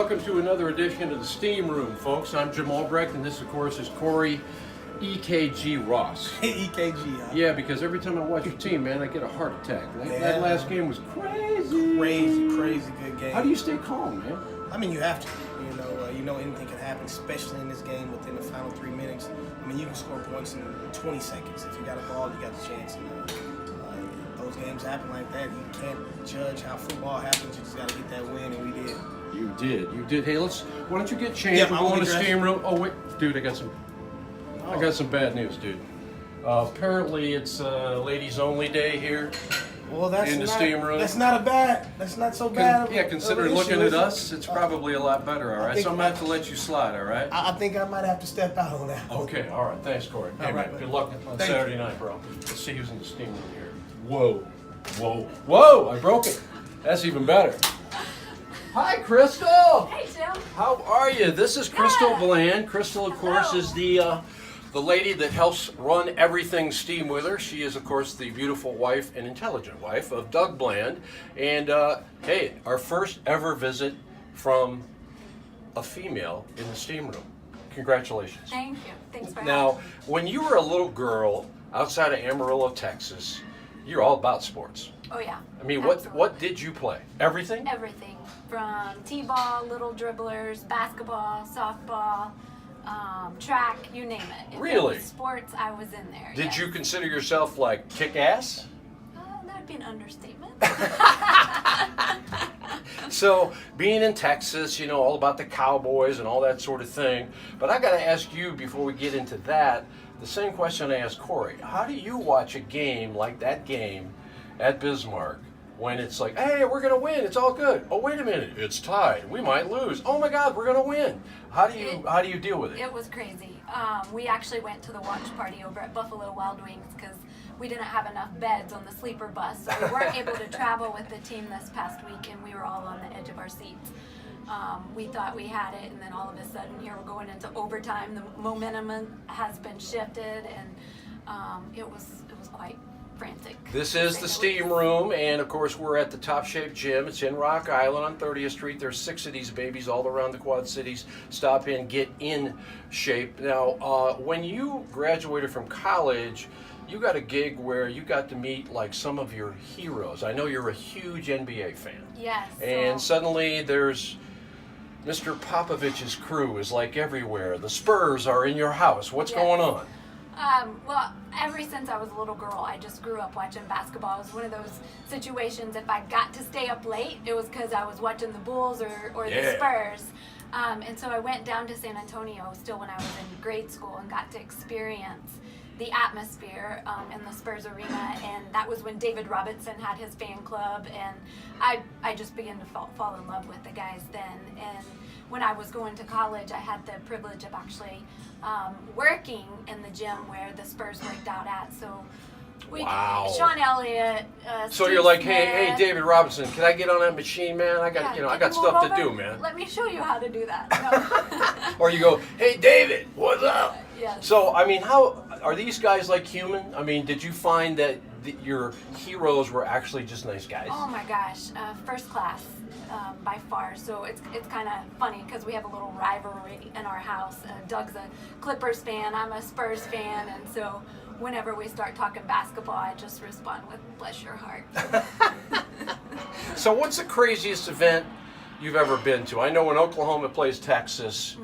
welcome to another edition of the Steamroom, folks. I'm Jim Albrecht, and this, of course, is Corey EKG Ross. EKG, huh? Yeah, because every time I watch your team, man, I get a heart attack. That last game was crazy. Crazy good game. How do you stay calm, man? I mean, you have to. You know anything can happen, especially in this game within the final 3 minutes. I mean, you can score points in 20 seconds. If you got a ball, you got a chance. Those games happen like that. You can't judge how football happens. You just got to get that win, and we did. You did. Hey, why don't you get changed? Yeah, We're going to Steamroom. Oh, wait. Dude, I got some bad news, dude. Apparently, it's ladies only day here. Well, that's in the Steamroom. That's not so bad. Considering looking at us, it's probably a lot better, all right? So I'm going to have to let you slide, all right? I think I might have to step out on that. Okay, all right. Thanks, Corey. Hey, right, man, good luck on Thank Saturday you. night, bro. Let's see who's in the Steamroom here. Whoa! I broke it. That's even better. Hi, Crystal. Hey, Jim. How are you? This is Crystal Bland. Crystal, of course, is the lady that helps run everything Steamwheeler. She is, of course, the beautiful wife and intelligent wife of Doug Bland. And, hey, our first ever visit from a female in the Steamroom. Congratulations. Thank you. Thanks for having Now, me. when you were a little girl outside of Amarillo, Texas, you're all about sports. Oh, yeah. I mean, Absolutely. what did you play? Everything? Everything from t-ball, little dribblers, basketball, softball, track, you name it. If Really? it was sports, I was in there. Did yes. you consider yourself like kick-ass? That'd be an understatement. So, being in Texas, you know, all about the Cowboys and all that sort of thing. But I got to ask you, before we get into that, the same question I asked Corey. How do you watch a game like that game at Bismarck when it's like, hey, we're going to win, it's all good. Oh, wait a minute, it's tied. We might lose. Oh my God, we're going to win. How do you deal with it? It was crazy. We actually went to the watch party over at Buffalo Wild Wings because we didn't have enough beds on the sleeper bus, so we weren't able to travel with the team this past week, and we were all on the edge of our seats. We thought we had it, and then all of a sudden, here we're going into overtime. The momentum has been shifted, and it was quite frantic. This is the Steamroom, and of course we're at the Top Shape Gym. It's in Rock Island on 30th Street. There's 6 of these babies all around the Quad Cities. Stop in, get in shape. Now, when you graduated from college, you got a gig where you got to meet like some of your heroes. I know you're a huge NBA fan. Yes. And suddenly there's Mr. Popovich's crew is like everywhere. The Spurs are in your house. What's going on? Well, ever since I was a little girl, I just grew up watching basketball. It was one of those situations, if I got to stay up late, it was because I was watching the Bulls or the Spurs. And so I went down to San Antonio still when I was in grade school and got to experience the atmosphere in the Spurs arena, and that was when David Robinson had his fan club, and I just began to fall in love with the guys then. And when I was going to college, I had the privilege of actually working in the gym where the Spurs worked out at. So Wow. Sean Elliott. So Steve you're like, Smith. hey, David Robinson, can I get on that machine, man? I got, Yeah, I can got you move stuff to over? do, man. Let me show you how to do that. No. Or you go, hey, David, what's up? Yes. So, I mean, how are these guys like human? I mean, did you find that your heroes were actually just nice guys? Oh my gosh, first class by far. So it's kind of funny because we have a little rivalry in our house. Doug's a Clippers fan, I'm a Spurs fan, and so whenever we start talking basketball, I just respond with bless your heart. So what's the craziest event you've ever been to? I know when Oklahoma plays Texas,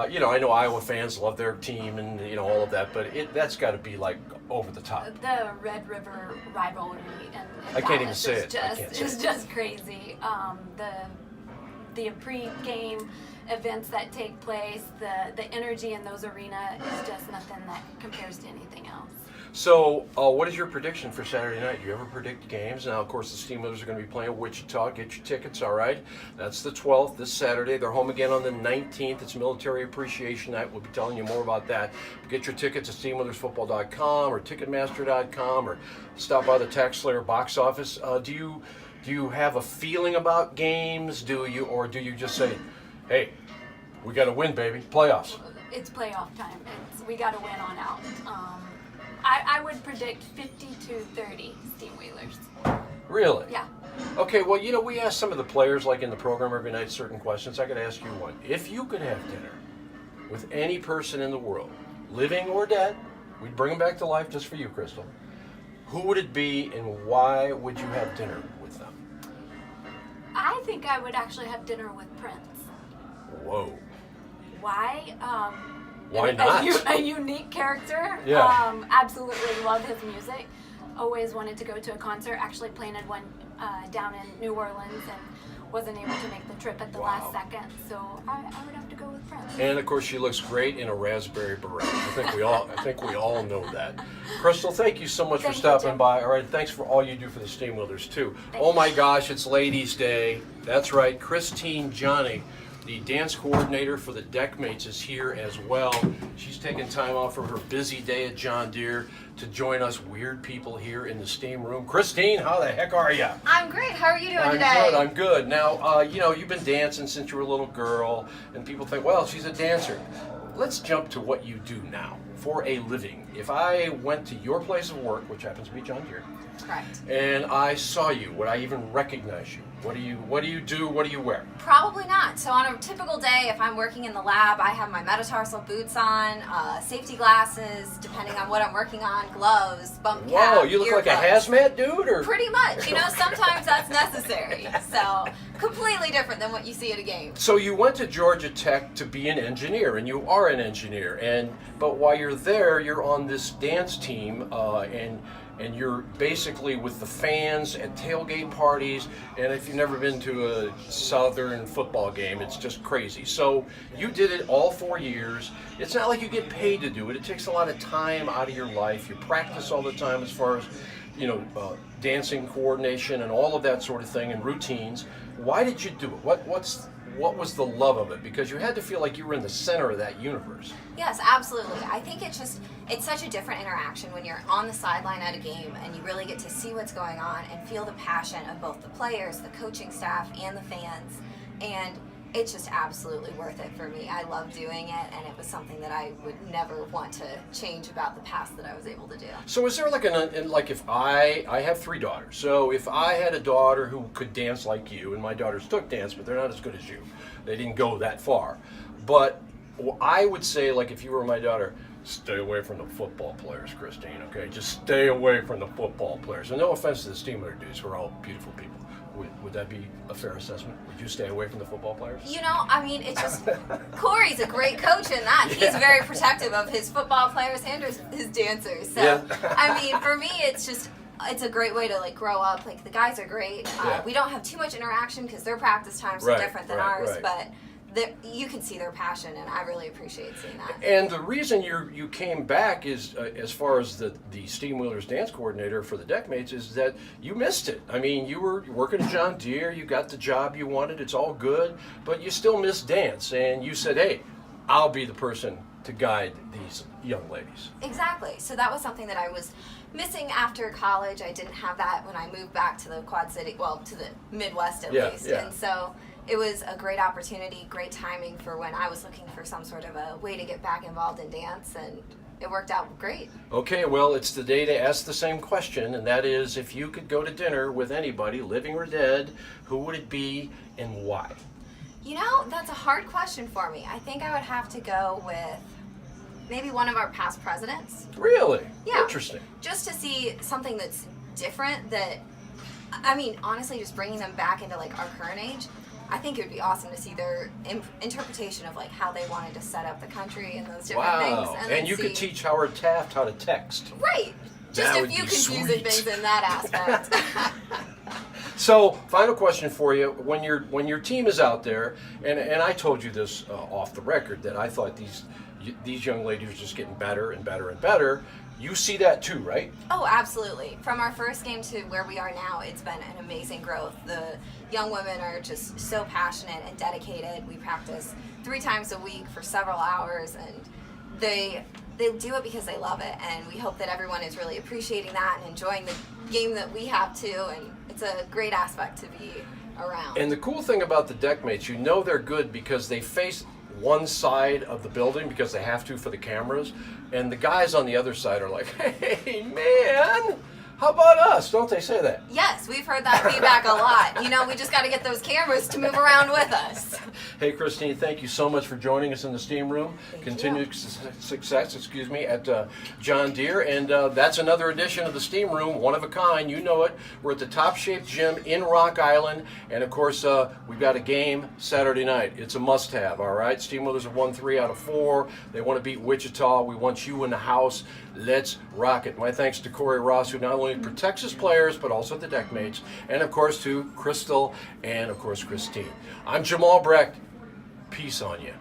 you know, I know Iowa fans love their team and, you know, all of that, but that's got to be like over the top. The Red River rivalry and I can't even say it. It's just crazy. The pre-game events that take place, the energy in those arenas is just nothing that compares to anything else. So, what is your prediction for Saturday night? Do you ever predict games? Now, of course, the Steamwheelers are going to be playing Wichita. Get your tickets, all right? That's the 12th, this Saturday. They're home again on the 19th. It's Military Appreciation Night. We'll be telling you more about that. Get your tickets at SteamwheelersFootball.com or Ticketmaster.com or stop by the Tax Slayer box office. Do you have a feeling about games? Do you just say, hey, we got to win, baby, playoffs? It's playoff time. We got to win on out. I would predict 50-30 Steamwheelers. Really? Yeah. Okay, well, we ask some of the players, like in the program every night, certain questions. I could ask you one. If you could have dinner with any person in the world, living or dead, we'd bring them back to life just for you, Crystal. Who would it be, and why would you have dinner with them? I think I would actually have dinner with Prince. Whoa. Why? Why not? A unique character. Yeah. Absolutely love his music. Always wanted to go to a concert. Actually planted one down in New Orleans and wasn't able to make the trip at the last second. So I would have to go with Prince. And of course, she looks great in a raspberry beret. I think we all know that. Crystal, thank you so much for stopping by. All right, thanks for all you do for the Steamwheelers too. Oh my gosh, it's Ladies' Day. That's right, Christine Johnny, the dance coordinator for the Deckmates, is here as well. She's taking time off from her busy day at John Deere to join us weird people here in the Steam Room. Christine, how the heck are you? I'm great. How are you doing today? I'm good. Now, you've been dancing since you were a little girl, and people think, well, she's a dancer. Let's jump to what you do now for a living. If I went to your place of work, which happens to be John Deere, Correct. and I saw you, would I even recognize you? What do you do? What do you wear? Probably not. So on a typical day, if I'm working in the lab, I have my metatarsal boots on, safety glasses, depending on what I'm working on, gloves, bump cap, Whoa, you look like a earbuds. hazmat dude, or? Pretty much. Sometimes that's necessary. So completely different than what you see at a game. So you went to Georgia Tech to be an engineer, and you are an engineer. But while you're there, you're on this dance team, and you're basically with the fans at tailgate parties. And if you've never been to a Southern football game, it's just crazy. So you did it all 4 years. It's not like you get paid to do it. It takes a lot of time out of your life. You practice all the time as far as, dancing coordination and all of that sort of thing and routines. Why did you do it? What was the love of it? Because you had to feel like you were in the center of that universe. Yes, absolutely. I think it's such a different interaction when you're on the sideline at a game and you really get to see what's going on and feel the passion of both the players, the coaching staff, and the fans. And it's just absolutely worth it for me. I love doing it, and it was something that I would never want to change about the past that I was able to do. So is there like if I have 3 daughters, so if I had a daughter who could dance like you, and my daughters took dance, but they're not as good as you, they didn't go that far, but I would say, like, if you were my daughter, stay away from the football players, Christine, okay? Just stay away from the football players. And no offense to the Steamwheeler dudes, who are all beautiful people. Would that be a fair assessment? Would you stay away from the football players? It's just, Corey's a great coach in that. Yeah. He's very protective of his football players and his dancers. So, Yeah. For me, it's a great way to grow up. The guys are great. Yeah. We don't have too much interaction because their practice times are different than ours, but you can see their passion, and I really appreciate seeing that. And the reason you came back is, as far as the Steamwheelers dance coordinator for the Deckmates, is that you missed it. I mean, you were working at John Deere, you got the job you wanted, it's all good, but you still missed dance, and you said, hey, I'll be the person to guide these young ladies. Exactly. So that was something that I was missing after college. I didn't have that when I moved back to the Quad City, well, to the Midwest at least. Yeah. And so it was a great opportunity, great timing for when I was looking for some sort of a way to get back involved in dance, and it worked out great. Okay, well, it's the day to ask the same question, and that is, if you could go to dinner with anybody, living or dead, who would it be and why? That's a hard question for me. I think I would have to go with maybe one of our past presidents. Really? Yeah. Interesting. Just to see something that's different honestly, just bringing them back into our current age, I think it would be awesome to see their interpretation of how they wanted to set up the country and those different things. And you could teach Howard Taft how to text. Right. Just That a would few be confusing sweet. things in that aspect. So, final question for you: when your team is out there, and I told you this off the record, that I thought these young ladies were just getting better and better and better. You see that too, right? Oh, absolutely. From our first game to where we are now, it's been an amazing growth. The young women are just so passionate and dedicated. We practice 3 times a week for several hours, and they do it because they love it, and we hope that everyone is really appreciating that and enjoying the game that we have too, and it's a great aspect to be around. And the cool thing about the Deckmates, they're good because they face one side of the building because they have to for the cameras, and the guys on the other side are like, hey man, How about us? Don't they say that? Yes, we've heard that feedback a lot. You know, we just got to get those cameras to move around with us. Hey, Christine, thank you so much for joining us in the Steam Room. Continued success, at John Deere. And that's another edition of the Steam Room, one of a kind. You know it. We're at the Top Shape Gym in Rock Island. And, of course, we've got a game Saturday night. It's a must-have, all right? Steamwheelers have won 3 out of 4. They want to beat Wichita. We want you in the house. Let's rock it. My thanks to Corey Ross, who not only protects his players, but also the deck mates. And, of course, to Crystal and, of course, Christine. I'm Jamal Brecht. Peace on you.